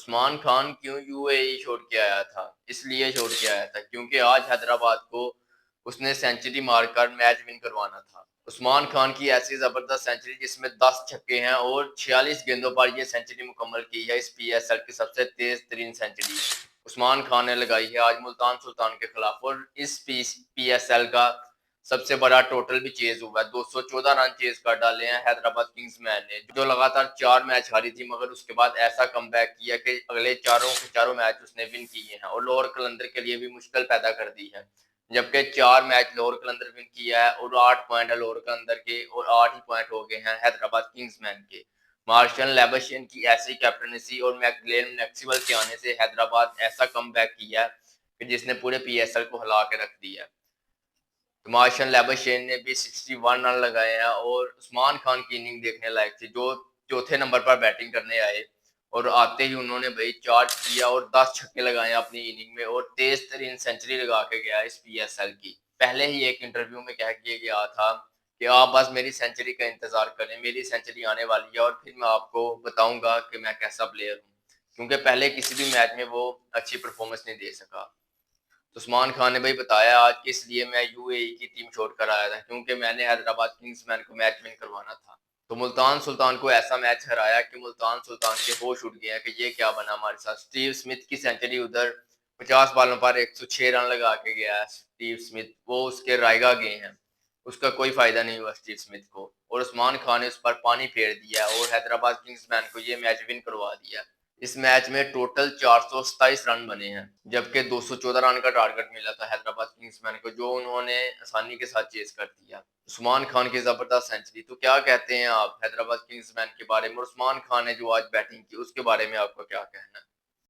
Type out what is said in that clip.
عثمان خان کیوں یو اے ای چھوڑ کے آیا تھا؟ اس لیے چھوڑ کے آیا تھا کیونکہ آج حیدرآباد کو اس نے سینچری مار کر میچ ون کروانا تھا۔ عثمان خان کی ایسی زبردست سینچری جس میں 10 چھکے ہیں اور 46 گیندوں پر یہ سینچری مکمل کی ہے، اس پی ایس ایل کی سب سے تیز ترین سینچری عثمان خان نے لگائی ہے آج ملتان سلطان کے خلاف، اور اس پی ایس ایل کا سب سے بڑا ٹوٹل بھی چیز ہوا ہے۔ 214 رن چیز کر ڈالے ہیں حیدرآباد کنگز مین نے، جو لگاتار 4 میچ ہاری تھی، مگر اس کے بعد ایسا کم بیک کیا کہ اگلے چاروں میچ اس نے ون کیے ہیں اور لاہور قلندر کے لیے بھی مشکل پیدا کر دی ہے، جبکہ 4 میچ لاہور قلندر ون کیا ہے اور 8 پوائنٹ ہے لاہور قلندر کے اور 8 ہی پوائنٹ ہو گئے ہیں حیدرآباد کنگز مین کے۔ مارشل لیبشین کی ایسی کیپٹنسی اور میکلین میکسویل کے آنے سے حیدرآباد ایسا کم بیک کیا کہ جس نے پورے پی ایس ایل کو ہلا کے رکھ دیا۔ مارشل لیبشین نے بھی 61 رن لگائے ہیں اور عثمان خان کی اننگ دیکھنے لائق تھی، جو چوتھے نمبر پر بیٹنگ کرنے آئے اور آتے ہی انہوں نے بھائی چارج کیا اور 10 چھکے لگائے اپنی اننگ میں اور تیز ترین سینچری لگا کے گیا اس پی ایس ایل کی۔ پہلے ہی ایک انٹرویو میں کہہ کیا گیا تھا کہ آپ بس میری سینچری کا انتظار کریں، میری سینچری آنے والی ہے اور پھر میں آپ کو بتاؤں گا کہ میں کیسا پلیئر ہوں، کیونکہ پہلے کسی بھی میچ میں وہ اچھی پرفارمنس نہیں دے سکا۔ عثمان خان نے بھائی بتایا آج کس لیے میں یو اے ای کی ٹیم چھوڑ کر آیا تھا، کیونکہ میں نے حیدرآباد کنگز مین کو میچ ون کروانا تھا۔ تو ملتان سلطان کو ایسا میچ ہرایا کہ ملتان سلطان کے ہوش اٹھ گیا کہ یہ کیا بنا ہمارے ساتھ۔ سٹیو سمتھ کی سینچری ادھر 50 بالوں پر 106 رن لگا کے گیا ہے سٹیو سمتھ، وہ اس کے رائگا گئے ہیں، اس کا کوئی فائدہ نہیں ہوا سٹیو سمتھ کو، اور عثمان خان نے اس پر پانی پھیر دیا اور حیدرآباد کنگز مین کو یہ میچ ون کروا دیا۔ اس میچ میں ٹوٹل 427 رن بنے ہیں، جبکہ 214 رن کا ٹارگٹ ملا تھا حیدرآباد کنگز مین کو، جو انہوں نے آسانی کے ساتھ چیز کر دیا۔ عثمان خان کی زبردست سینچری، تو کیا کہتے ہیں آپ حیدرآباد کنگز مین کے بارے میں؟ عثمان خان نے جو آج بیٹنگ کی اس کے بارے میں آپ کا کیا کہنا ہے؟